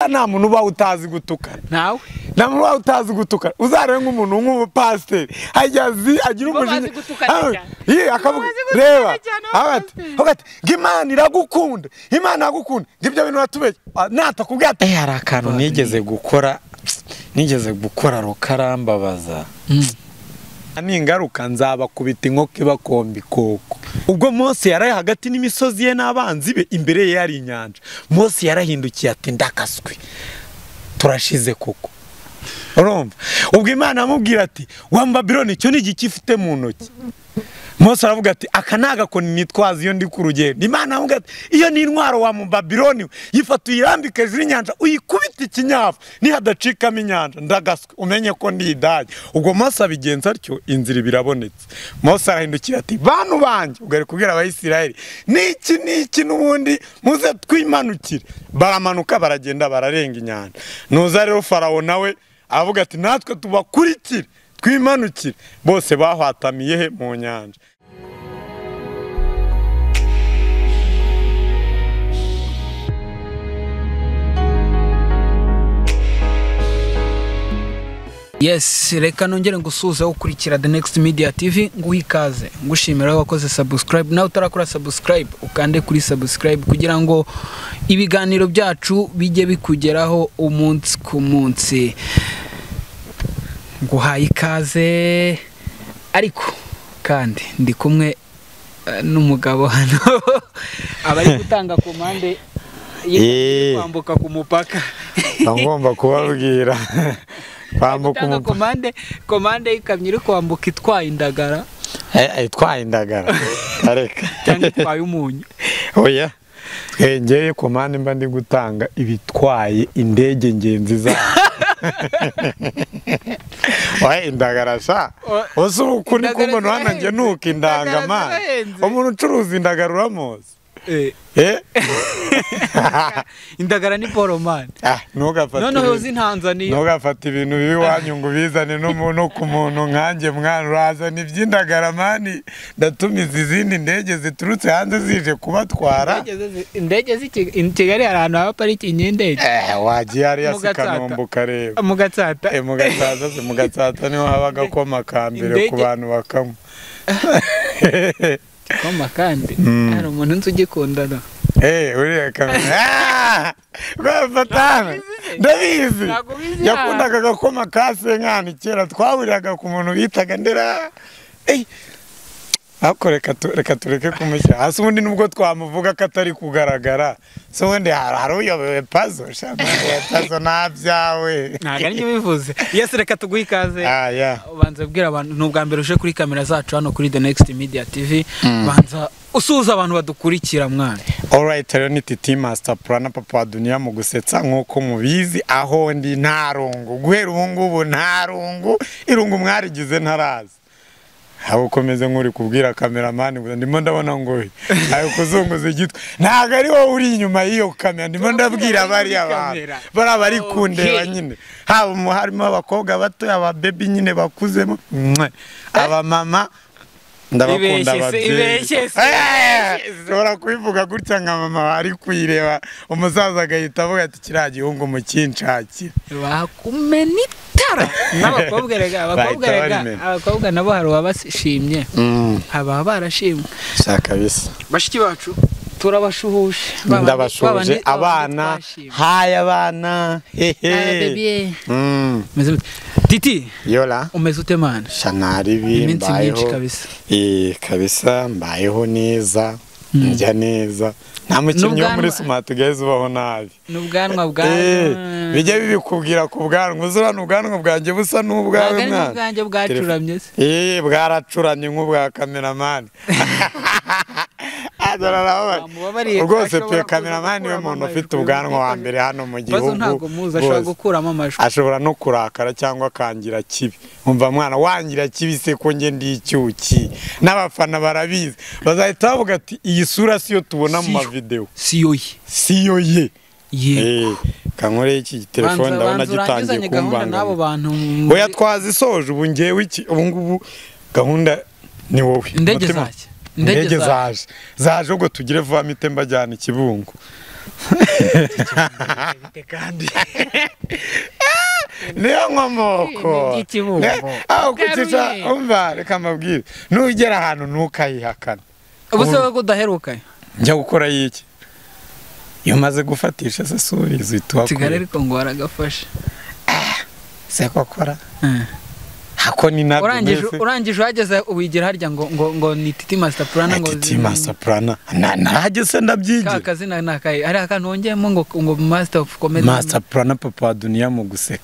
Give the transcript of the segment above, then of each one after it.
nta muntu uba utazi gutukana nawe nta muntu uba utazi gutukana uzarebe nk'umuntu nk'umupasiteri hajyazi agira umujinya akavuga reba agati ng'Imana iragukunda Imana iragukunda ng'ibyo bintu watubeshye natakubwira ati hari akantu nigeze gukora rukarambabaza n'ingaruka nzabakubita inkoko ibakomba ikoko ubwo Mose yaraye hagati n'imisozi ye n'abanzi be imbere ye yari inyanja Mose yarahindukiye ati ndakaswe turashize koko urumva ubwo Imana amubwira ati wa Babyloni cyo ni igiki ifite mu ntoki Mose aravuga ati aka nagakoni nitwaza iyo ndi ku rugendo Imana amubwira ati iyo ni intwaro wa Babyloni yifata uyirambike hejuru y'inyanja uyikubita ikinyafu nihadacikamo inyanja ndagaswe umenye ko ndidage ubwo Mose abigenza atyo inzira birabonetse Mose arahindukira ati bantu banje ugari kubwira abayisirayeli niki n'ubundi muze twimanukire baramanuka baragenda bararenga inyanja nuza rero Farawo nawe avuga ati natwe tubakurikire twimanukire bose bahwatamiye he mu nyanja Yes, reka nongere ngusuza ukurikira The Next Media TV nguhikaze ngushimira wakoze subscribe nawe utarakora subscribe ukande kuri subscribe kugira ngo ibiganiro byacu bijye bikugeraho umunsi ku munsi nguhaye ikaze ariko kandi ndi kumwe n'umugabo hano abari gutanga komande kwambuka ku mupaka ngomba kubabwira kwambuka komande y'ikamyo iri kwambuka itwaye indagara itwaye indagara areka cyangwa itwaye umunyu oya twengeye komande mba ndi gutanga ibitwaye indege ngenzi za wae indagara sha oso ukuri kumuntu hananje nuko indangama umuntu ucuruza indagara uramuzi indagara ni poromani ntugafate noneho uzi Tanzania ntugafate ibintu bibi wanyungu bizane n'umuntu ku muntu nkanjye mwana urazana iby'indagara mani ndatumiza izindi ndege ziturutse hanze zije kubatwara indege Kigali hari ahantu haba parikingi y'indege wagiye hariya Kanombe kareba mu Gatsata mu Gatsata niho haba agakoma ka mbere ku bantu bakanywa koma kandi hari umuntu nzi ugikundana uriya kamera rwafatana ndabizi yakundaga agakoma ka senkani kera twahuriraga ku muntu bitaga Ndera ako reka tureke kumushyira hasi ubundi nubwo twamuvuga ko atari kugaragara so wende hari uyobewe pazo pazo nabyawe ntago ari bivuze yes reka tuguhe ikaze ubanza bwira abantu n'ubwa mbere uje kuri kamera zacu hano kuri The Next Media TV banza usuza abantu badukurikira mwana alright rero ni TITI master plan papa wa dunia mu gusetsa nkuko mubizi aho ndi ntarungu guhera ubu ngubu ntarungu irungu mwarigize ntarazi Habo komeze nkuri kubwira cameraman ndimo ndabona ngo ayo kuzunguza igitwe ntago ari wowe uri inyuma y'iyo kamera ndimo ndabwira bari abantu bari kundeba nyine habo harimo abakobwa bato aba baby nyine bakuzemo aba mama ndabakunda ababyeyi ora kwivuga gutya nka mama bari kwireba umusaza agahita avuga ati kiriya gihungu mu kinshakira bakumenitara abakobwa nabo hari wabashimye aba barashimwe shaka bisa bashiki bacu turabashuhuje ndabashuje abana haya abana hehe TITI yola umeze ute man shanari bimbayeho kabisa mbayeho neza njya neza nta mukinnyi wo muri smart guys ubaho nabi n'ubwanwa bwawe bijye bibikubwira ku bwanwa uzura n'ubwanwa bwanjye busa n'ubwawe mwana bwanjye bwacuramye se bwaracuramye nk'ubwa cameraman rwose pe cameraman we muntu ufite ubwanwa wa mbere hano mu gihugu ntago muza ashobora gukuramo amajwi ashobora no kurakara cyangwa kangira kibi umva mwana wangira kibi se ko nge ndi icyuki n'abafana barabizi bazahita bavuga ati iyi sura siyo tubona mu mavideo siyo ye kankore iki telefone ndabona gitangiye kumbanga oya twazisoje ubu ngewe iki ubu ngubu gahunda ni wowe indege zaje zaje ubwo tugire vuba mite mbajyana ikibungo kandi niyo nkomoko aho kukica umva reka mbabwire nugera ahantu ntukayihakana ubuse wowe kudaheruka njya gukora yiki iyo maze gufatisha se suri zitwa Kigali ariko ngo waragafashe se kokora hako ni nabyo urangije wageze ubigira harya ngo ni TITI master plan ngo TITI master plan nahageze ndabyigira akazi nakaye ari akantu wongeyemo ngo master of comedy master plan papa wa dunia mu guseka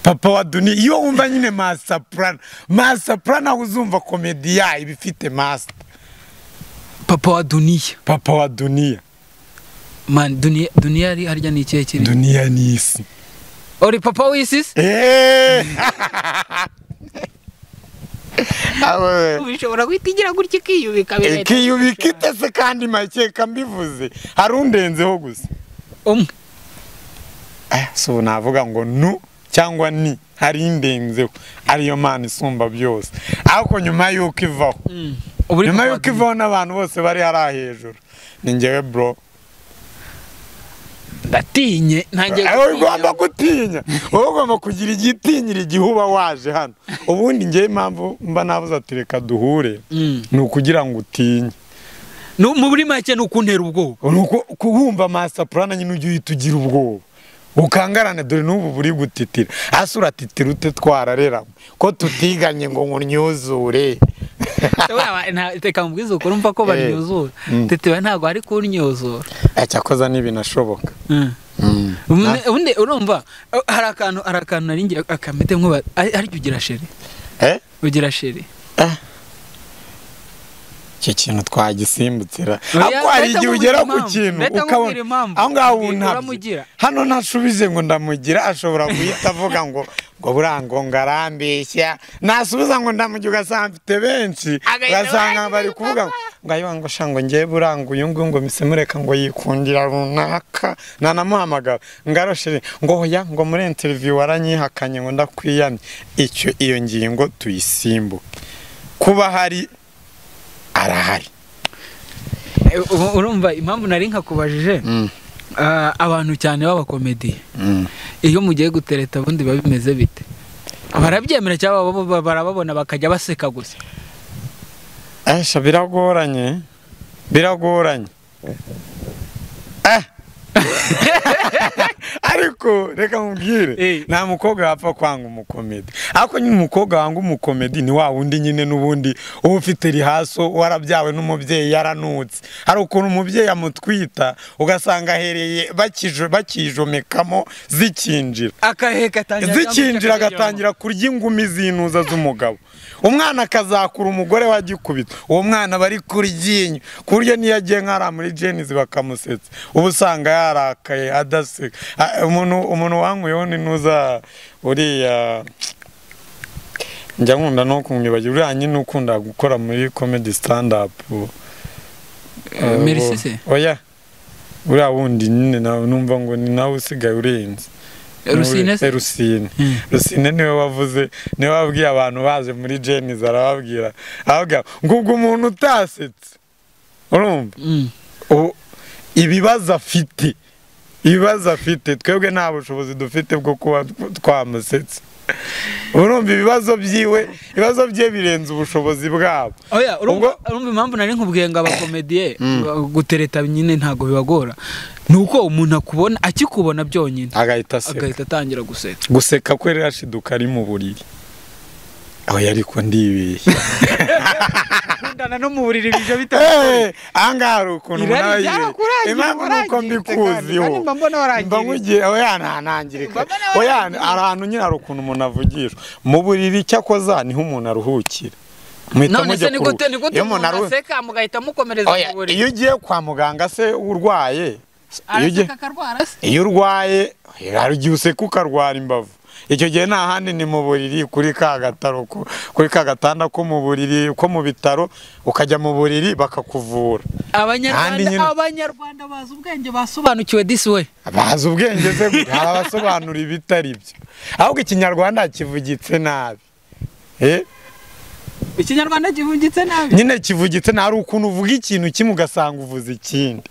papa wa dunia iyo wumva nyine master plan aho uzumva comedy ya ibifite master papa wa dunia man dunia ari harya ni ikihe kiri dunia ni isi ori papa w'isi awe ubishobora kwitigira gutya kiyubika kiyubika itese kandi makeka mbivuze harundenzeho gusa umwe so navuga ngo nu cyangwa ni hari indenzeho ariyo mana isumba byose ariko nyuma yuko ivaho nyuma yuko ivaho n'abantu bose bari hari hejuru ni njyewe bro ndatinye ntangiye ugomba gutinya ugomba kugira igitinyira igihuba waje hano ubundi ngiye impamvu mba nabuze ati reka duhure ni ukugira ngo utinye muri make ni ukuntera ubwoba kuwumva master plan nyine ujye uhita ugira ubwoba ukangarane dore n'ubu buri gutitira hasi uratitira ute twarareramo ko tutiganye ngo nkunyuzure teka mubwiza ukuri umva ko banyuzura tetiwe ntabwo ari kunyuzura cyakoza n'ibinashoboka ubundi urumva hari akantu nari ngiye akamete nk'uba ariko ugira sheri ugira sheri icyo kintu twagisimbukira ariko hari igihe ugera ku kintu ukabona aho ngaho untabye hano ntashubije ngo ndamugira ashobora guhita avuga ngo burango ngarambeshya nasubiza ngo ndamugira ugasanga mfite benshi ugasanga bari kuvuga ngo ayo ngo shango ngiye burango uyu nguyu ngo misemureka ngo yikundira runaka nanamuhamagara ngaroshere ngo hoya ngo muri interview waranyihakanye ngo ndakwiyamye icyo iyo ngingo tuyisimbuke kuba hari arahari urumva impamvu nari nkakubajije abantu cyane b'abakomedi iyo mugiye gutereta ubundi biba bimeze bite barabyemera cyangwa barababona bakajya baseka gusa biragoranye ariko reka mubwire nta mukobwa wapfa kwanga umukomedi ariko nyine umukobwa wanga umukomedi ni wa wundi nyine n'ubundi uba ufite rihaso warabyawe n'umubyeyi yaranutse hari ukuntu umubyeyi amutwita ugasanga ahereye bakijomekamo zikinjira agatangira kurya ingumi zinuza z'umugabo umwana akazakura umugore wagikubita uwo mwana bari kuryinyo ku buryo niyo agiye nk'ara muri jenizi bakamusetsa uba usanga yarakaye adaseka umuntu wankuyeho ni nuza uriya njya nkunda no kumwibagira uriya nyine ukunda gukora muri comedy stand up Merisise oya uriya wundi nyine numva ngo ni nawe usigaye urenze Rusine niwe wavuze niwe wabwiye abantu baje muri jenizi arababwira ngo ubwo umuntu utasetse urumva ibibazo afite twebwe nta bushobozi dufite bwo kuba twamusetse urumva ibibazo bye birenze ubushobozi bwabo urumva impamvu nari nkubwiye ngo abakomediye gutereta nyine ntabwo bibagora ni uko umuntu akikubona byonyine agahita atangira guseka kwe rero ashiduka ari mu buriri aho yariko ndibeshya kundana no mu buriri bije bitandukanye ahangaha hari ukuntu nawe impamvu nuko mbikuziho mba nkugiye oya ntanangirika oya ahantu nyine hari ukuntu umuntu avugisha mu buriri cyakoza niho umuntu aruhukira none se nigute umuntu aseka mugahita mukomereza mu buriri iyo ugiye kwa muganga se urwaye iyo urwaye hari igihe useka ukarwara imbavu icyo gihe nta handi ni mu buriri kuri ka gatanda ko mu buriri ko mu bitaro ukajya mu buriri bakakuvura abanyarwanda bazi ubwenge basobanukiwe this way bazi ubwenge se abasobanura ibitari byo ahubwo ikinyarwanda kivugitse nabi ikinyarwanda kivugitse nabi nyine kivugitse nabi ukuntu uvuga ikintu kimwe ugasanga uvuze ikindi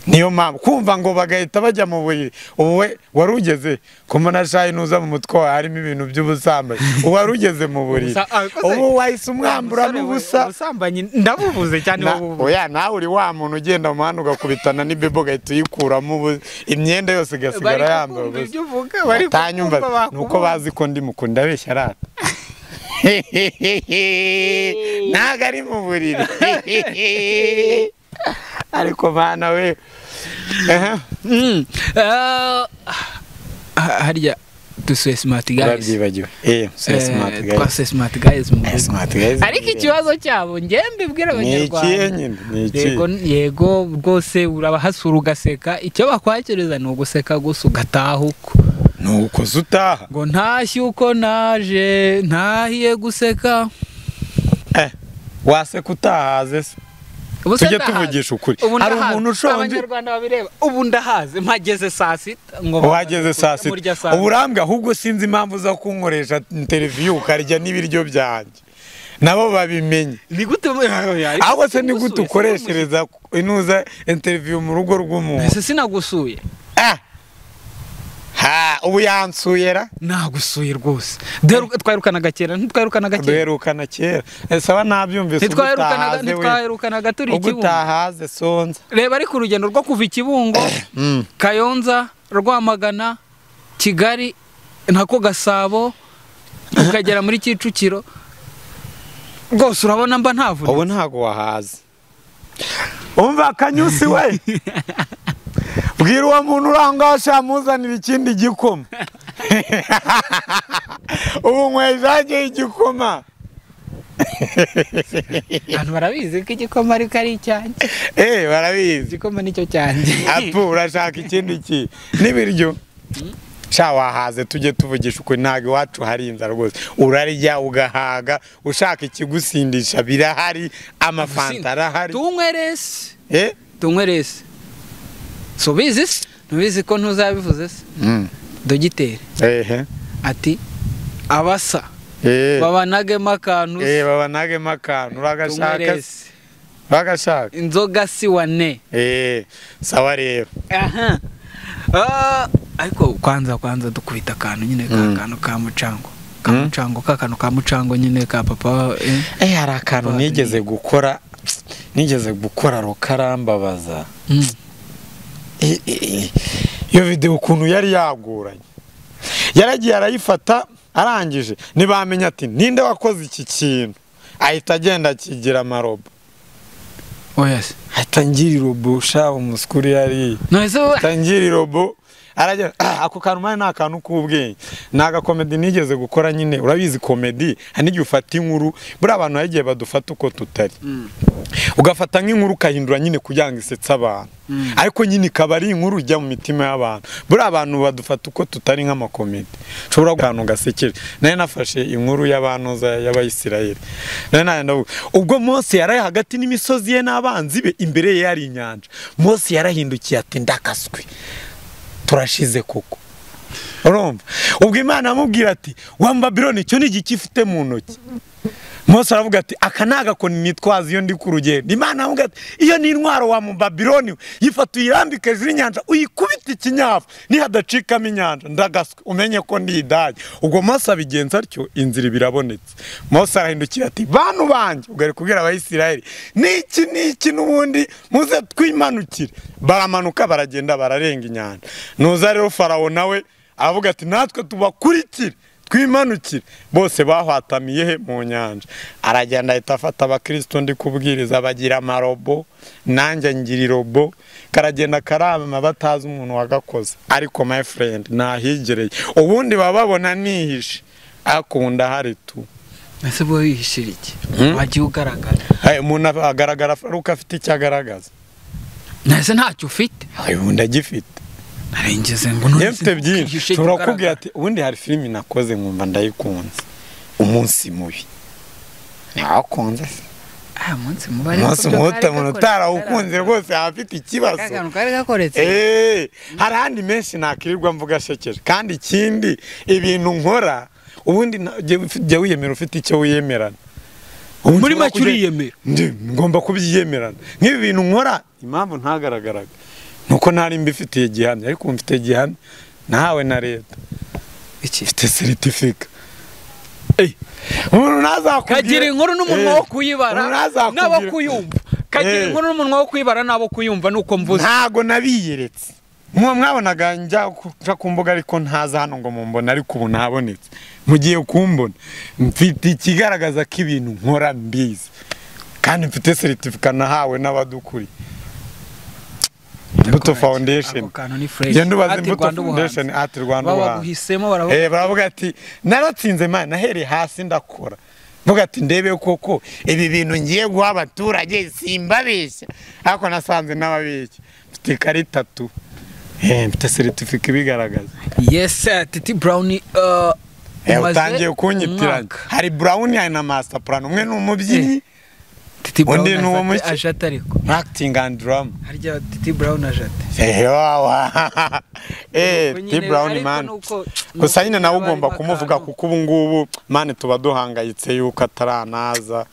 niyo mpamvu kumva ngo bagahita bajya mu buriri. Wowe warugeze kumona shayi nuza mu mutwe harimo ibintu by'ubusambanyi, warugeze mu buriri ubu wahise umwambura n'ubusa. Ubusambanyi ndabuvuze cyane wowe. Oya nawe uri wa muntu ugenda mu muhanda ugakubitana n'ibebo gahita uyikuramo imyenda yose igasigara yambaye ubusa. Batanyumva nuko bazi ko ndi mukunda abeshya arata. Ntago ari mu buriri. Ariko bana we harya dusuye smart guys. Babyibagiwe. Smart guys. Twase smart guys mu Smart guys. ariko ikibazo cyabo ngembe bwira abanyarwanda. Yego rwose urabahasura ugaseka, icyo bakwakiriza ni uguseka gusa ugataha uko. Nuko zutaha. Ngo ntashye uko naje ntahiye guseka. Waseka utahaze se. Tujye tuvugisha ukuri. Hari umuntu ushonje. Abanyarwanda babireba. Ubu ndahaze mpageze saa sita ngo wageze saa sita. Uburambwe ahubwo sinzi impamvu za kunkoresha interview ukarya n'ibiryo byanjye. Nabo babimenye. Ni gute ahubwo se ni gute ukoreshereza inuza interview mu rugo rw'umuntu? Ese sinagusuye. Ubu yansuyera nagusuye rwose. Twirukanaga kera ntitwirukanaga kera. Duherukana kera. Saba nabyumvise ntitwirukanaga turi Kibungo. Utahaze sonza. Reba ari ku rugendo rwo kuva Kibungo, Kayonza, Rwamagana, Kigali, ntako Gasabo, ukagera muri Kicukiro. Rwose urabona mba ntavuna. Ubu ntago wahaze. Umva Kanyusi we. Bwira uwo muntu urangasha muzanira ikindi gikoma. Ubu nkwezaje igikoma. Abantu barabizi ko igikoma ari kari cyanjye. Barabizi. Igikoma nicyo cyanjye. Apu urashaka ikindi ki? Nibiryo. Sha wahaze tujye tuvugisha uko ntago iwacu hari inzara rwose. Urarya ugahaga, ushaka ikigusindisha birahari, amafanta arahari. Tunywerese. Tunywerese. So bizis, nubizi ko ntuzabivuze se. Dogiteri. Ati abasa. Babanagemo akantu. Babanagemo akantu uragashaka. Bagashaka. Inzoga si wane. Sawa rero. Ariko kwanza dukubita akantu nyine kakano ka mucango. Kamucango kakano ka mucango nyine ka papa. Hari akantu nigeze gukora rukarambabaza. Iyo video ukuntu yari yaguranye. Yaragiye arayifata arangije ntibamenya ati ninde wakoze iki kintu. Ahita agenda kigira amarobo. Yes. Atangira robo sha umuskuri yari. Atangira robo. Arajya ako kantu mane nakantu kubwenge. Naga comedy nigeze gukora nyine urabizi comedy hanigi ufata inkuru buri abantu yagiye badufata uko tutari. Ugafata nk'inkuru kahindura nyine kujyanga isetsa abantu. Ariko nyine kabari inkuru ujya mu mitima y'abantu. Buri abantu badufata uko tutari nk'amakomedi. Nshobora kantu gasekeje. Nari nafashe inkuru y'abantu y'Abayisirayeli. Nari ubwo Mose yaraye hagati n'imisozi ye n'abanzi be imbere ye yari inyanja. Mose yarahindukiye ati ndakaswe. Turashize koko. Urumva? Ubwo Imana amubwira ati wa Babiloni cyo ni igikifite mu ntoki. Mose aravuga ati aka nagakoni nitwaza iyo ndi ku rugendo. Imana amubwira ati iyo ni intwaro wa Babiloni yifata uyirambike hejuru y'inyanja uyikubita ikinyafu nihadacikamo inyanja ndagaswe umenye ko ndidaye. Ubwo Mose abigenza atyo inzira birabonetse. Mose arahindukira ati bantu banje ugari kubwira Abayisirayeli niki n'ubundi muze twimanukire. Baramanuka baragenda bararenga inyanja. Nuza rero Farawo nawe avuga ati natwe tubakurikire twimanukire. Bose bahwatamiye he mu nyanja. Aragenda ahita afata abakristo ndi kubwiriza bagira amarobo nanjye ngira robo. Karagenda karama batazi umuntu wagakoze. Ariko my friend nahigereye ubundi bababona nihishe akunda hari tu. Ese bo yihishira iki? Wagiye ugaragara. Umuntu agaragara Faruka afite icyo agaragaza. Nase ntacyo ufite. Ubundi agifite. Narengeze ngo none Yefite byinshi. Turakubwira ati ubundi hari filimi nakoze nkumva ndayikunze. Umunsi mubi. Ntakunze. Umunsi mubi. Umunsi mubi umuntu utarawukunze rwose afite ikibazo. Kari gakoretse. Hari andi menshi nakirirwa mvuga shekeje. Kandi ikindi ibintu nkora ubundi jya wiyemera ufite icyo wiyemerana. Muri make uriyemera. Ngomba kubyiyemerana. Nk'ibi bintu nkora impamvu ntagaragaraga. nuko ntari mbifitiye gihamya ariko mfite gihamya nahawe na leta ifite certificate umuntu nazakubwira kagira inkuru n'umunwa wo kuyibara nabo kuyumva kagira inkuru n'umunwa wo kuyibara nabo kuyumva nuko mvuze ntago nabiyeretse mwabonaga njya ku mbuga ariko ntaza hano ngo mumbona ariko ubu nabonetse mugiye kumbona mfite ikigaragaza ko ibintu nkora mbizi kandi mfite certificate nahawe n'abadukuri Imbuto Foundation genda ubaze Imbuto Foundation ati Rwanda baguhisemo baravuga ati naratsinze man nahereye hasi ndakora mvuga ati ndebe koko ibi bintu ngiye guha abaturage simbabeshya ariko nasanze n'ababeshya mfite karita tu mfite certificate bigaragaza yes Titi Brown utangiye kunyitiranya hari Brown ya na master plan umwe n'umubyinnyi Titi Brown ajata ariko acting and drama harya Titi Brown ajata Titi Brown man gusa nyine nawe ugomba kumuvuga kuko ubu ngubu man tuba duhangayitse yuko ataranaza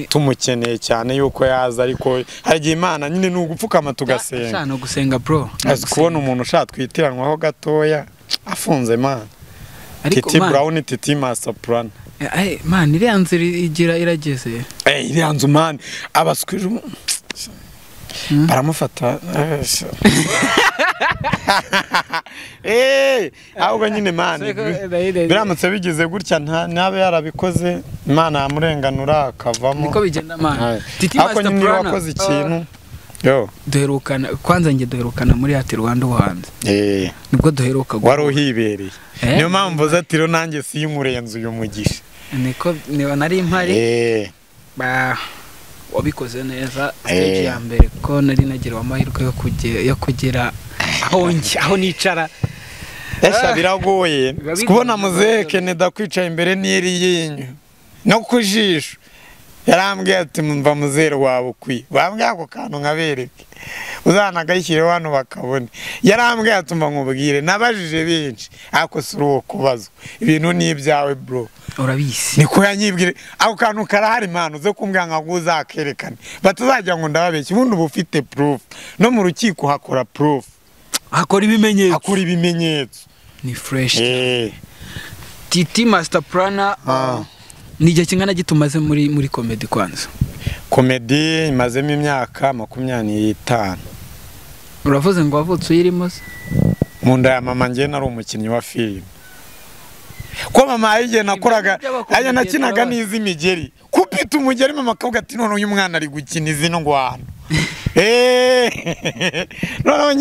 tumukeneye cyane yuko yaza ariko harya Imana nyine n'ugupfukama tugasenga cyane gusenga bro azi kubona umuntu ushaka twitiranwaho gatoya afunze man Titi Brown Titi master plan man iriya nzira igira irageze iriya nzu man abaswije baramufata ahubwo nyine man biramutse bigize gutya ntabe yarabikoze Imana yamurenganura akavamo niko bigenda man Titi master plan wakoze ikintu yo duherukana kwanza nge duherukana muri ati Rwanda uhanze nibwo duheruka wari uhibereye niyo mpamvu zatiro nanjye si y'umurenzo uyu mugisha niko niba nari impari wabikoze neza stage ya mbere ko nari nagira amahirwe yo kugera aho nicara biragoye kubona muzehe Keneda kwicara imbere n'iri yenyu no kujisho yarambwiye ati mva muzero wawe ukwi bambwiye ako kantu nkabereke uzanagayishyire hano bakabone yarambwiye ati mva nkubwire nabajije benshi ako suri uwo kubazwa ibintu ni ibyawe bro urabisi niko yanyibwire ako kantu karahari impano zo kumbwira ngo uzakerekane batazajya ngo ndababeshye ubundi uba ufite proof no mu rukiko hakora proof hakora ibimenyetso ni fresh Titi master plan nijye kingana gitumaze muri comedy kwanza comedy imazemo imyaka 25 uravuze ngo wavutse uyirimo mu nda ya mama ngiye nari umukinnyi wa film ko mama yige nakoraga aya nakinaga nizi imigeri kupita umugeri mama kavuga ati none uyu mwana ari gukina izino ngwano none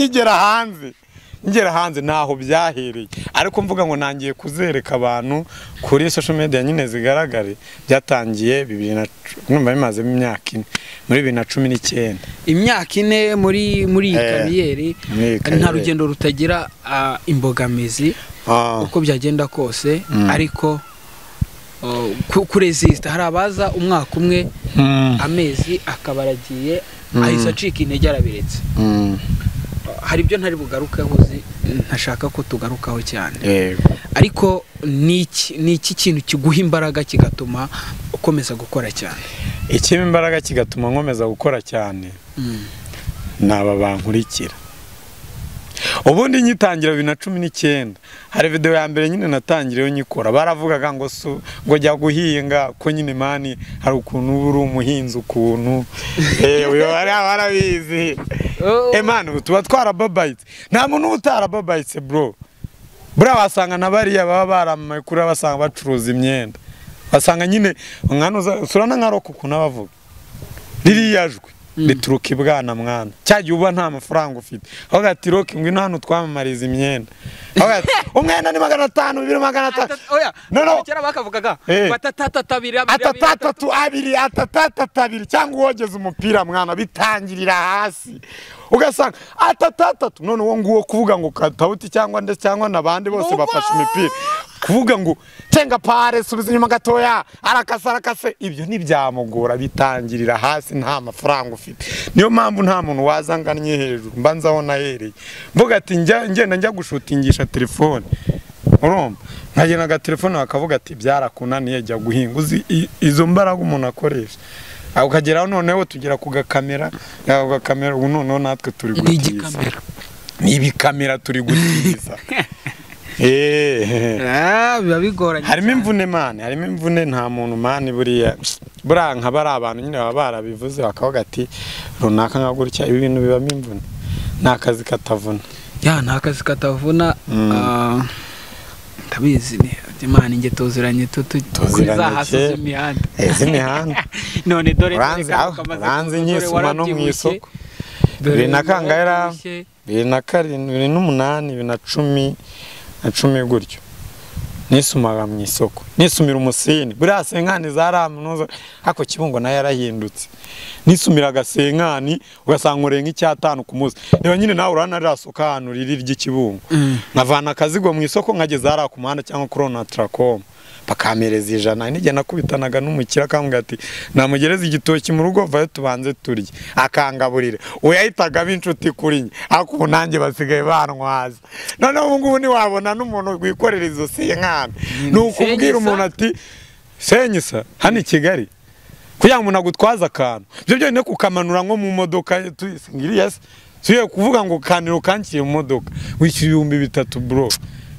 ngera hanze naho byahereye ariko mvuga ngo nangiye kuzereka abantu kuri social media nyine zigaragare byatangiye 2000 numva bimaze imyaka ine muri 2019 imyaka ine muri kariyeri nta rugendo rutagira imbogamizi uko byagenda kose ariko kuresista hari abaza umwaka umwe amezi akabaragiye ahise acika intege arabiretse hari ibyo ntari bugarukaho ntashaka ko tugarukaho cyane ariko ni iki kintu kiguha imbaraga kigatuma ukomeza gukora cyane ikiba imbaraga kigatuma nkomeza gukora cyane naba bankurikira ubundi nyitangira 2019 hari video ya mbere nyine natangiriyeho nyikora baravugaga ngo jya guhinga ko nyine mani hari ukuntu uri umuhinzi ukuntu uyo barabizi mani tuba twarababayitse nta muntu utarababayitse bro wasanga nabariya baba baramaye kuri basanga bacuruza imyenda basanga nyine umwana surana nkaroko ukuntu abavuga ririyajwe bituruka ibwana mwana cyagiye uba nta mafaranga ufite aho gati roke ngwino hano twamamariza imyenda aho gati umwenda ni 500 2500 oya no cyera bakavugaga atatatatu cyangwa wogeze umupira mwana bitangirira hasi ugasanga atatatatu none uwo nguwo kuvuga ngo katawuti cyangwa ndetse cyangwa nabandi bose bafashe imipira kuvuga ngo tenga pare subiza inyuma gatoya arakase ibyo ntibyamugora bitangirira hasi nta mafaranga ufite niyo mpamvu nta muntu wazanganye hejuru mbanzaho nahereye mvuga ati ngenda njya gushutingisha telefone urumva nkagena ga telefone bakavuga ati byarakunaniye jya guhinga uzi izo mbaraga umuntu akoresha ukageraho noneho tugera ku gakamera ubu noneho natwe turi gutiza nibi kamera turi gutiza biba bigoranye. harimo imvune mane, harimo imvune, nta muntu mane buriya nka bari abantu nyine baba barabivuze bakavuga ati runaka nka gutya, ibi bintu bibamo imvune, nta kazi katavuna. Nta kazi katavuna. Ndabizi ni Imana inge tuziranye tuzahasoza imihanda. Imihanda none dore ranze inyisuma no mu isoko 2007 2008 2010 gutyo nisumaga mu isoko, nisumira umusini buriya senkani zaramunoza hako Kibungo nayo yarahindutse, nisumira agasenkani ugasanga urenga icyatanu ku munsi. Niba nyine nawe urana rirasoka ahantu riri ry'Ikibungo nkavana akazigo mu isoko nkageze hara ku muhanda cyangwa kuri Tracom bakamereza 100. Nige nakubitanaga n'umukira akambwira ati namugereza igitoki mu rugo vayo tubanze turye, akangaburira uyahitaga b'inshuti kuri nye, ako nanjye basigaye bantwaza. None ubu ngubu ni wabona n'umuntu gwikorera izo senkani n'ukubwira umuntu ati senyisa hano i Kigali kugira ngo umuntu agutwaza akantu byo byone kukamanura nko mu modoka ngiriya suye kuvuga ngo kaniro kankire mu modoka wishyura 3,000 bro.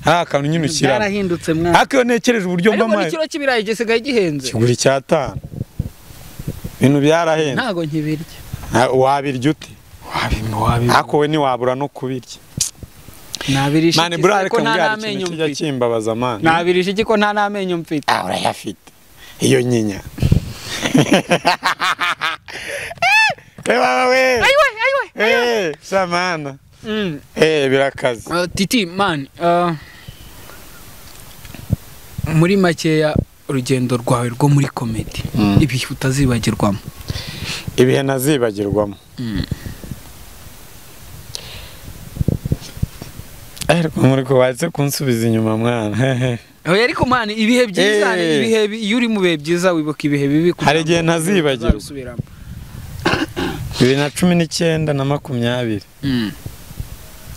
Akantu nyine ushyira yarahindutse mwana, ako nekereje uburyo mbamaye. Ariko ikiro kibirayi gisigaye gihenze, kigura 5. Ibintu byarahenze ntago nkibirya. Wabirya ute? Ako we ni wabura no kubirya. Nabirisha mane bro, ariko nta namenyo mfite, kijya kimbabaza mane. Nabirisha iki ko nta namenyo mfite? Urayafite iyo nyinya. Ayiwe samana. Birakaze. Titi man, muri makeya urugendo rwawe rwo muri comedy ibihe utazibagirwamo? Ibihe nazibagirwamo ariko muri ko waze kunsubiza inyuma mwana. Oya ariko man, ibihe byiza ibihe iyo uri mu bihe byiza wibuka ibihe bibi. Hari igihe ntazibagirwa 2019 na 20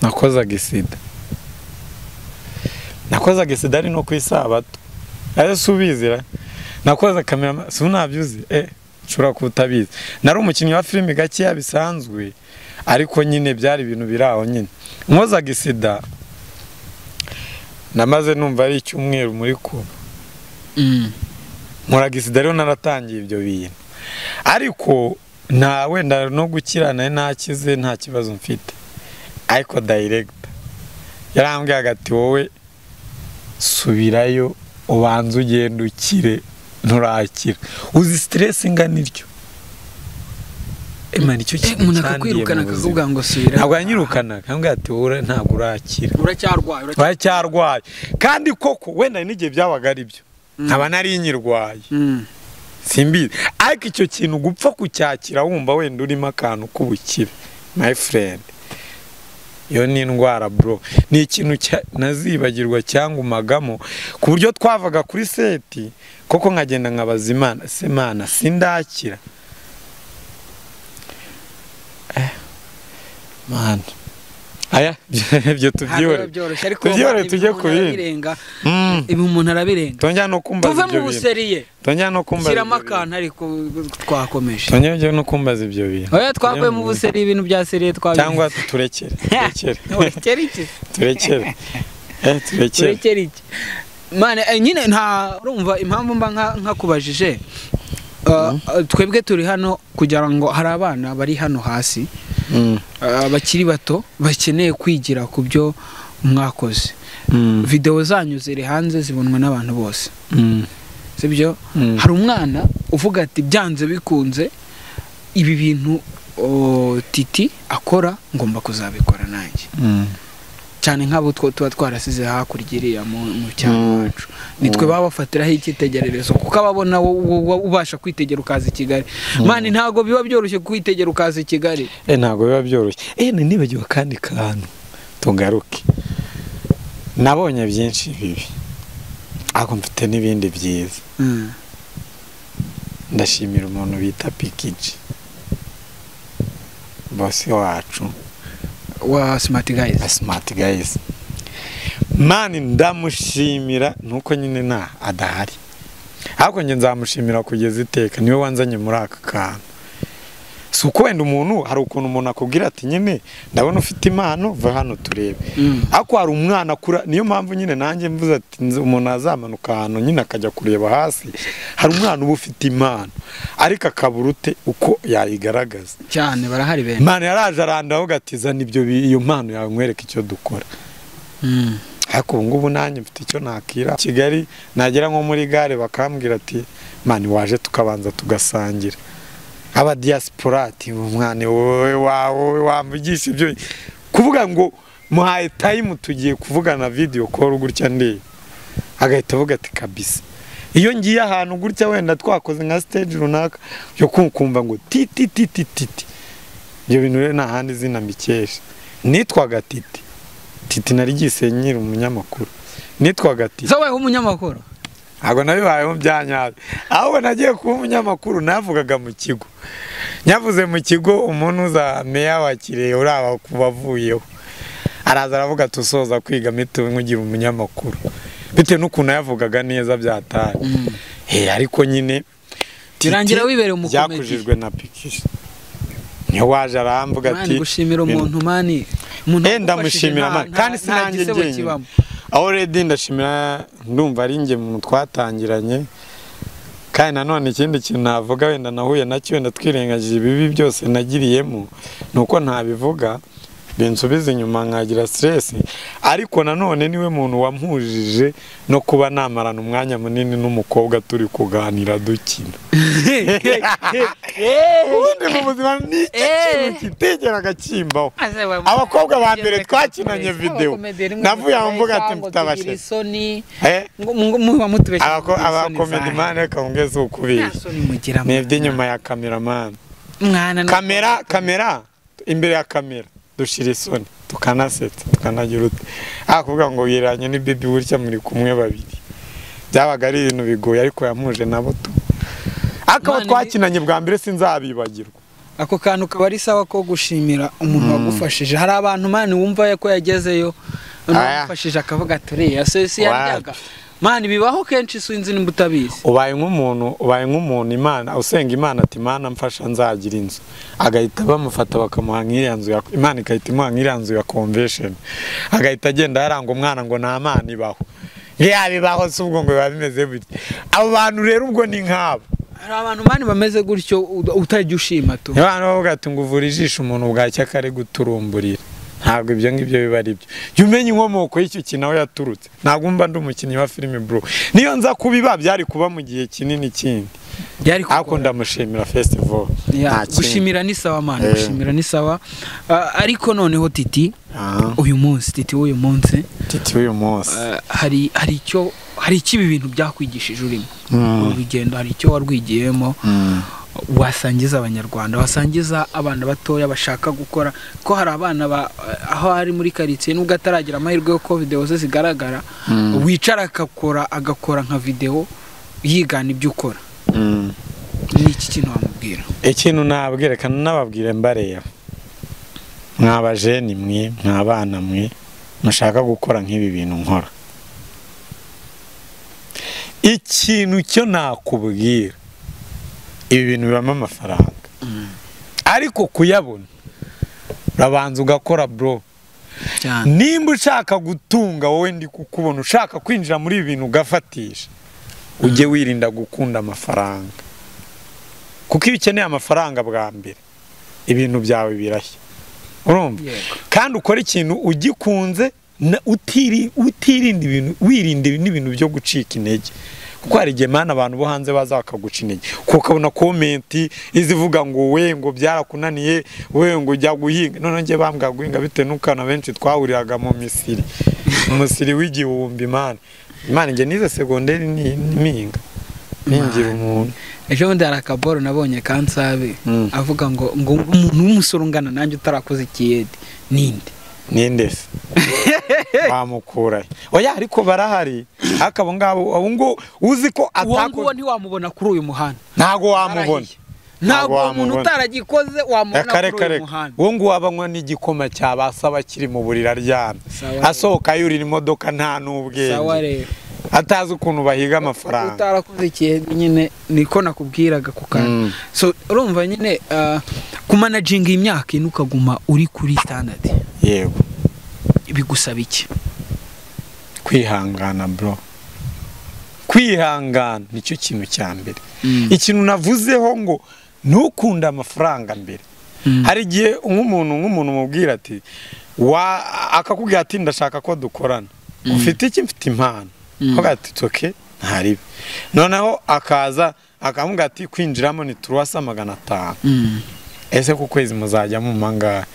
nakozaga isida. Nakozaga isida ari no kwisabato. Ayo subizira. Nakoza kamera sunabyuzi nshura kutabizi. Nari umukinnyi wa filime gake yabisanzwe ariko nyine byari ibintu biraho nyine. Nkozaga isida namaze numva ari icyumweru muri Kuba. Nkoraga isida rero naratangiye ibyo bintu. Ariko nta wenda no gukirana nakize nta kibazo mfite. Ariko director yarambwiye agati wowe subirayo ubanza ugenda ukire nturakira, uzi stress ingana iryo. Imana icyo kintu umuntu akakwirukana akavuga ngo subira. Ntabwo yanyirukana akambwira ati wowe ntabwo urakira, uracyarwaye. Kandi koko wenda n'igihe byabaga ari byo nkaba nari nyirwaye simbizi, ariko icyo kintu gupfa kucyakira wumva wenda urimo akantu k'ubukire my friend, iyo ni indwara bro. Ni ikintu nazibagirwa cyangwa umagamo ku buryo twavaga kuri seti koko nkagenda nkabaza Imana, se Mana sindakira Mana. Aya byo tubyore tujye kubirenga. Ibi umuntu arabirenga. Tonjya no kumbaza ibyo bintu. Tuve mu buseriye. Tonjya no kumbaza. Shyiramo akantu ariko twakomeje. Tonjya no kumbaza ibyo bintu. Oya twavuye mu buseriye ibintu bya seriye twabize. Cyangwa turekere. Turekere iki? Mane nyine nta urumva impamvu mba nkakubajije. Twebwe turi hano kugira ngo hari abana bari hano hasi bakiri bato bakeneye kwigira kubyo mwakoze. Video zanyu ziri hanze zibonwa n'abantu bose. Sibyo? Hari umwana uvuga ati byanze bikunze ibi bintu Titi akora ngomba kuzabikora nanjye. Cyane nk'abo tuba twarasize hakurigiriya mu cyane wacu. Nitwe babafatiraho icyitegererezo kuko ababona ubasha kwitegera ukaza i Kigali. Mani ntago biba byoroshye kwitegera ukaza i Kigali. Ntago biba byoroshye. Nibagiwe kandi kantu tugaruke. Nabonye byinshi bibi. Ako mfite n'ibindi byiza. Ndashimira umuntu bita Pikiji. Bosi wacu. Wa smart guys. Mani ndamushimira nuko nyine adahari. Ariko nge nzamushimira kugeza iteka niwe wanzanye muri aka kantu. si uko wenda umuntu hari ukuntu umuntu akubwira ati nyine ndabona ufite impano va hano turebe ariko hari umwana akura niyo mpamvu nyine nanjye mvuze ati umuntu azamanuka ahantu nyine akajya kureba hasi hari umwana uba ufite impano ariko akaburute uko yayigaragaza cyane barahari bene Imana yaraje arandaho gatiza nibyo iyo mpano yawe nkwereka icyo dukora ariko ngubu nanjye mfite icyo nakira Kigali nagera nko muri gare bakambwira ati mani waje tukabanza tugasangira aba diaspora ati umwana wowe wawe wamvugisha ibyo kuvuga ngo muhaye time tugiye kuvugana video call gutya ndi agahita avuga ati kabisa iyo ngiye ahantu gutya wenda twakoze nka stage runaka yo kumva ngo TITI ibyo bintu rero nta handi zina mbikesha nitwaga TITI nari gisenyira umunyamakuru nitwaga TITI zabaye umunyamakuru ago nabibaye mu byanyabe aho nagiye kuba umunyamakuru navugaga mu kigo nyavuze mu kigo umuntu uza meya wa Kirehe uraba kubavuyeho araza aravuga tusoza kwiga mito nkugira umunyamakuru bite n'ukuntu yavugaga neza byatari ariko nyine tirangira wibere umukomedi byakujijwe na pikisha niyo waje aramvuga ati gushimira umuntu mani ndamushimira mani kandi sinanjye njye already ndashimira ndumva ari nge mu twatangiranye kandi nanone ikindi kintu navuga wenda nahuye nacyo wenda twirengagije ibibi byose nagiriyemo nuko ntabivuga binsubiza inyuma nkagira stress ariko nanone niwe muntu wampujije no kuba namarana umwanya munini n'umukobwa turi kuganira dukina ubundi mu buzima ni ikintu kitegera agakimbaho abakobwa ba mbere twakinanye video navuye aho mvuga ati mfite abashe abakomedi mane kongeza ukubira nebye nyuma ya cameraman kamera imbere ya kamera dushira isoni tukanasetsa tukanagira ute akuvuga ngo yiranye ni baby burya muri kumwe babiri byabaga ari ibintu bigoye ariko yamuje nabo tu akaba twakinanye bwa mbere sinzabibagirwa ako kantu kaba ari sawa ko gushimira umuntu wagufashije hari abantu mani wumva ko yagezeyo wagufashije akavuga turiya sesi yaryaga mani bibaho kenshi sinzi nimbutabizi ubaye nk'umuntu Imana usenga Imana ati Imana mfasha nzagira inzu agahita bamufata bakamuha nk'iyanzu Imana ikahita imuha nk'iyanzu ya convention agahita agenda yaranga umwana ngo nta Mana ibaho yabibaho subwo ngo biba bimeze bityo abo bantu rero ubwo ni nkabo hari abantu mani bameze gutyo utajya ushima tu abantu bavuga ati ngo uvura ijisho umuntu bwacya kare guturumburira ntabwo ibyo ngibyo biba ari byo yumenye inkomoko y'icyo kintu aho yaturutse ntabwo mba ndi umukinnyi wa filime bro niyo nza kubiba byari kuba mu gihe kinini kindi ariko ndamushimira festival gushimira ni sawa mani gushimira ni sawa ariko noneho TITI uyu munsi hari ikibi bintu byakwigishije urimo urugendo hari icyo warwigiyemo wasangiza abanyarwanda wasangiza abana batoya bashaka gukora ko hari abana aho ari muri quartier nubwo ataragira amahirwe yo ko video ze zigaragara wicara agakora nka video yigana ibyo ukora ni iki kintu wamubwira ikintu nabwira kana nababwire mbareya mwabaje ni mwe mwabana mwe mushaka gukora nk'ibi bintu nkora ikintu cyo nakubwira ibi bintu bibamo amafaranga ariko kuyabona urabanza ugakora bro nimba ushaka gutunga wowe ndi kukubona ushaka kwinjira muri ibi bintu ugafatisha ujye wirinda gukunda amafaranga kuko iyo ukeneye amafaranga bwa mbere ibintu byawe birashya urumva kandi ukora ikintu ugikunze utirinda ibintu wirinde n'ibintu byo gucika intege kuko hari igihe mana abantu bo hanze baza bakaguca intege kuko ukabona komenti izivuga ngo we ngo byarakunaniye we ngo ujya guhinga none ngiye bambwa guhinga bitewe n'ukana benshi twahuriraga mu Misiri w'igihumbi Imana nge nize segonderi niminga ningira umuntu ejo bundi hari akaboro nabonye kansabe avuga ngo umuntu w'umusoro ungana nanjye utarakoze ikiyede ninde se bamukura oya ariko barahari akabo ngabo ngo uzi ko atakoze ntiwamubona kuri uyu muhanda ntago wamubona ntago umuntu utaragikoze wamubona kuri uyu muhanda wo ngo wabanywa n'igikoma cyabasaba kiri mu burira ryana asohoka yurira imodoka nta n'ubwenge atazi ukuntu bahiga amafaranga. Utarakoze ikintu nyine niko nakubwiraga ku kantu. So urumva nyine kumanaginga imyaka ine ukaguma uri kuri standard. Yego. Bigusaba iki? Kwihangana bro. Kwihangana nicyo kintu cya mbere. Ikintu navuzeho ngo ntukunda amafaranga mbere. Hari igihe nk'umuntu mubwira ati akakubwira ati ndashaka ko dukorana. Ufite iki? Mfite impano. Ati toke ntaribe. Noneho akaza akamubwira ati kwinjiramo ni 350. Ese ku kwezi muzajya mu manga.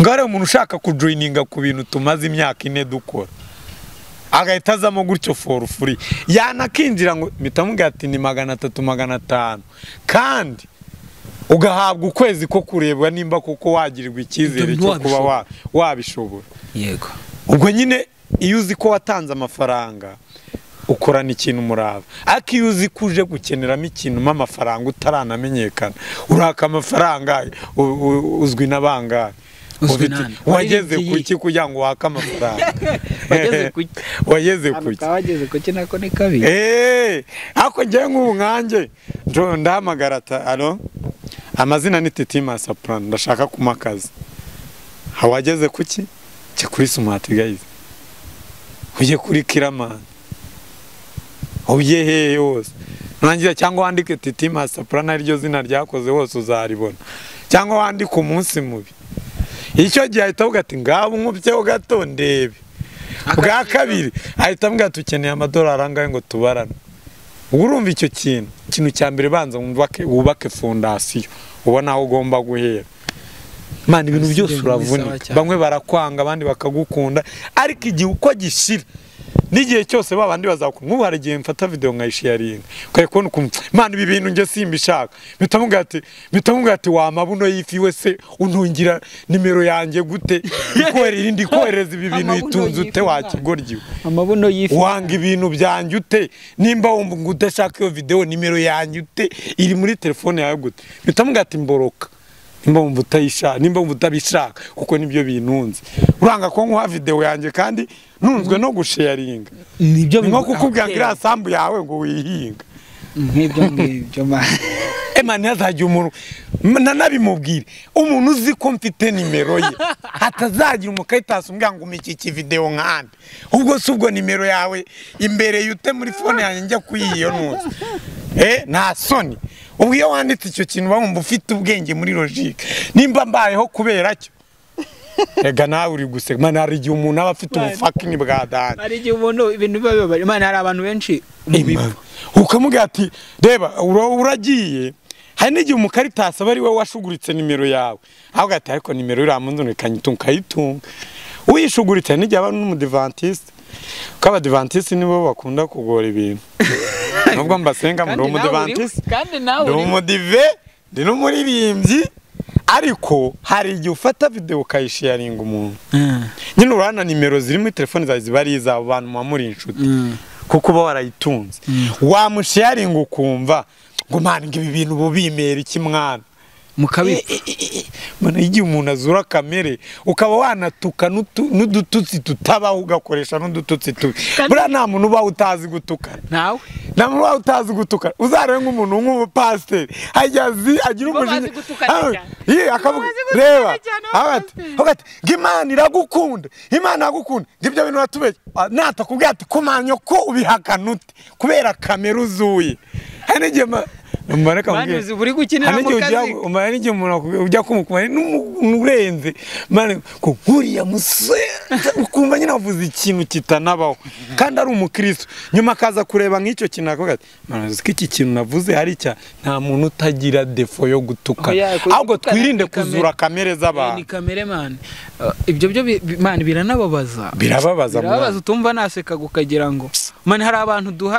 Ngare umuntu ushaka kujoininga ku bintu tumaze imyaka ine dukora. Agahita azamo gutyo for free. Yanakinjira ngo mitamubwira ati ni 300 500. Kandi ugahabwa ukwezi ko kurebwa nimba kuko wagirirwa icyizere cyo kuba wabishobora. Yego. Ubwo nyine iyo uzi ko watanze amafaranga ukorana ikintu murava. Ariko iyo uzi kuje gukeneramo ikintu amafaranga utaranamenyekana uraka amafaranga uzwi n'abangahe. Wageze kuki kugira ngo waka amafaranga? Wageze kuki? Wageze kuki nako ni kabi. Ako ngiye nk'ubu nkanjye ndahamagara alo amazina ni TITI Masapran ndashaka kumakaza. Hawageze kuki? Cyo kuri smart guys. Uje kuri Kiramana. Uye he yose. Nangira cyangwa wandike TITI Masapran ariryo zina ryakoze hose uzaribona. Cyangwa wandike umunsi mubi. Icyo gihe ahita avuga ati ngabo nkubyeho gato ndebe. Bwa kabiri ahita avuga tukeneye amadolari angahe ngo tubarane. Urumva icyo kintu cya mbere banza wubake fondasiyo ubona aho ugomba guhera. Man ibintu byose uravunika. Bamwe barakwanga abandi bakagukunda ariko igihe uko gishira n'igihe cyose babandi bazakunda. Nk'ubu hari igihe mfata video nkayisharinga ukaye kubona ukuntu man ibi bintu nge simbishaka bitamubwira ati wa mabuno yifi wese untungira nimero yanjye gute irindi kohereza ibi bintu itunze ute wakigoryiwe amabuno yifi wanga ibintu byanjye ute nimba wumva ngo udashaka iyo video nimero yanjye ute iri muri telefone yawe gute bitamubwira ati mboroka nimba wumva utayishaka nimba wumva utabishaka kuko nibyo bintunze uranga ko nkuha video yanjye kandi ntunzwe no gusharinga nibyo nko kukubwira ngo irasambu yawe ngo wihinga nk'ibyo Emani yazajya umuntu nanabimubwire umuntu uzi ko mfite nimero ye hatazagira umukayitasi umbwira ngo umiki video nkande ubwo subwo nimero yawe imbere yute muri phone yanjye njya kuyiyo ntuzi nta soni ubwo iyo wanditse icyo kintu bamumva ufite ubwenge muri logique nimba mbayeho kubera cyo ega nawe uri guseka man hari igihe umuntu aba afite ubufakini bwa dani hari igihe umuntu ibintu biba Imana hari abantu benshi ukamubwira ati reba uragiye hari n'igihe umukaritasi aba ari we washuguritse nimero yawe ahubwo ati ariko nimero iramunzune kayitunga uyishuguritse n'igihe aba n'umudivantiste ko abadivantiste nibo bakunda kugora ibintu nubwo mbasenga muri umudivantiste kandi nawe ndi umudive ndi n'umuririmbyi ariko hari igihe ufata video ukayisharinga umuntu nyine urana nimero ziri muri telefone zawe ziba ari izabo bantu muri inshuti kuko uba warayitunze wamusharinga ukumva ngo man ngibi bintu bubimera iki mwana mukabipfa mana igihe umuntu azura kamere ukaba wanatuka n'udututsi tutabaho ugakoresha n'udututsi tubi bura nta muntu uba utazi gutukana nawe nta muntu uba utazi gutukana uzarebe nk'umuntu nk'umupasiteri agira umujinya akavuga reba hagati ng'Imana iragukunda Imana yagukunda ngibyo bintu batubeshya natakubwira ati kumanyo ko ubihakana ute kubera kamera uzuye hari n'igihe Mareka mwanzi buri gukinira mu kazi umara n'igihe umuntu ujya kumukuma n'urenze mane ko nkuriya musore ukumva nyine avuze ikintu kitanabaho kandi ari umukristo nyuma akaza kureba nk'icyo kintu akavuga ati manazi ko iki kintu navuze hari cya nta muntu utagira defo yo gutuka ahubwo twirinde kuzura kamere z'abantu ni kamere man ibyo man biranababaza utumva naseka gukagira ngo man hari abantu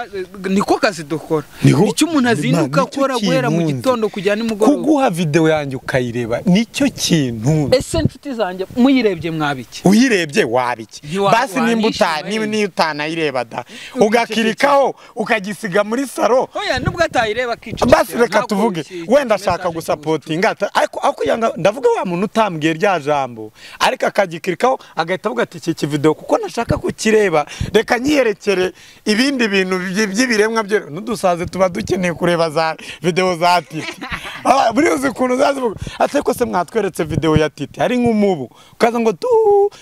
niko kazi dukora icyo umuntu azinduka kora guhera mu gitondo kujya nimugoroba kuguha video yanjye ukayireba nicyo kintu ese nshuti zanjye muyirebye mwabiki uyirebye wabiki basi nimba utanayireba da ugakirikaho ukagisiga muri saro oya nubwo atayireba kica basi reka tuvuge wenda ashaka gusapotinga ariko yanga ndavuga wa muntu utambwiye rya jambo ariko akagikirikaho agahita avuga ati iki video kuko nashaka kukireba reka nyiyerekere ibindi bintu by'ibiremwa byo n'udusaze tuba dukeneye kureba za video za TITI. Buri uzi kuntu zazivuga ate ko se mwatweretse video ya TITI ari nk'umubu ukaza ngo tu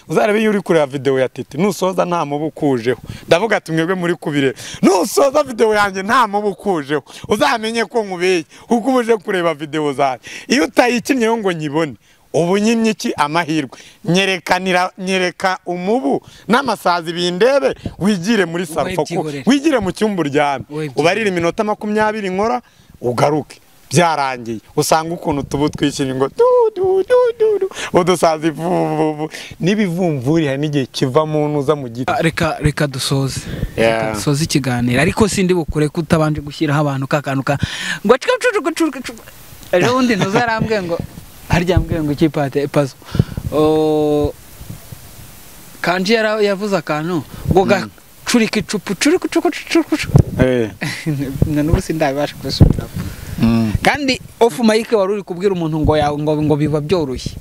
uzarebe yuri kureba video ya TITI nusoza nta mubu kujeho ndavuga ati mwebwe muri kubire nusoza video yanjye nta mubu kujeho uzamenye ko nkubeye kuko ubuje kureba video zawe iyo utayikinnyeho ngo nyibone ubu nyimyiki amahirwe nyereka umubu n'amasazi bindebe wigire muri sarfoko wigire mu cyumba uryame ubarira iminota 20 nkora ugaruke byarangiye usanga ukuntu tubu twishyira ngo udusazi n'ibivumvuri hari n'igihe kiva mu ntuza mu giti reka dusoze ikiganiro ariko sindi bukure kutabanje gushyiraho abantu kakanuka ngo ejo bundi ntuzarambwe ngo haryambwe ngo ikipate pazo kanji yavuze akantu ngo gacurika icupu n'ubu sindabasha kubisubira kandi off mic wari uri kubwira umuntu ngo biba byoroshye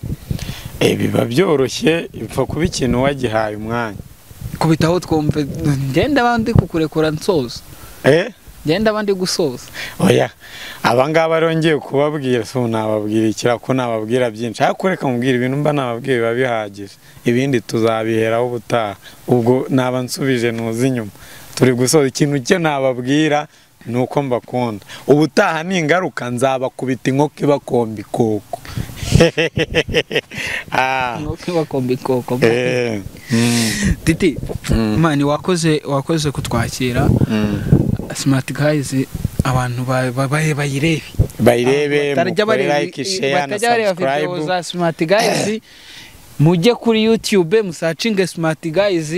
biba byoroshye ipfa kuba ikintu wagihaye umwanya kubitaho twumve ngenda bandi kukurekura nsoza ngenda bandi gusoza oya abangaba arongeye kubabwira so nababwira ikira ko nababwira byinshi ariko reka mubwira ibintu mba nababwiye biba bihagije ibindi tuzabiheraho ubutaha ubwo naba nsubije nuzi inyuma turi gusoza ikintu cye nababwira nuko mbakunda ubutaha ningaruka nzabakubita inkoko ibakomba ikoko inkoko ibakomba ikoko Titi mani wakoze kutwakira smart guys abantu bayirebe like share na subscribe za smart guys mujye kuri YouTube musacinge smart guys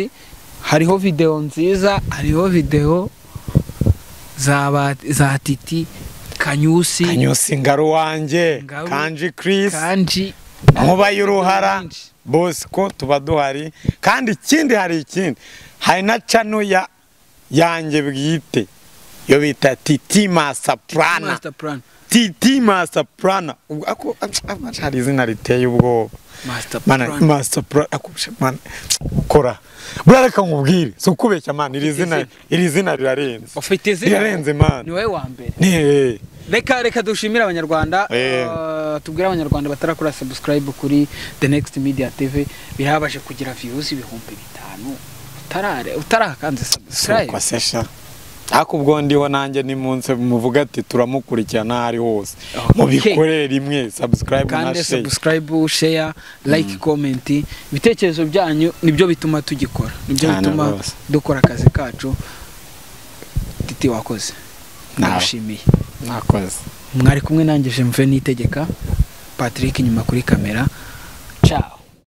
hariho video nziza hariho video za TITI Kanyusi ngaro wanje Kanji Chris nkuba y'uruhara bose ko tuba duhari kandi ikindi hari na channel yanjye bwite yo bita TITI Master Plan ako hari izina riteye ubwo Master Plan kora burareka nkubwire so kubeshya man iri zina rirarenze ufite izina rirarenze man ni wewe wa mbere reka dushimira abanyarwanda tubwira abanyarwanda batarakora subscribe kuri The Next Media TV birabaje kugira views 5,000 utarakanze subscribe ako ubwo ndiho nanjye ni munsi muvuga ati turamukurikirana ari hose mubikorera imwe subscribe na share subscribe share like comment ibitekerezo byanyu nibyo bituma tugikora nibyo bituma dukora akazi kacu Titi wakoze nagushimiye nakoze mwari kumwe nanjye JMV NIYITEGEKA Patrick nyuma kuri kamera ciao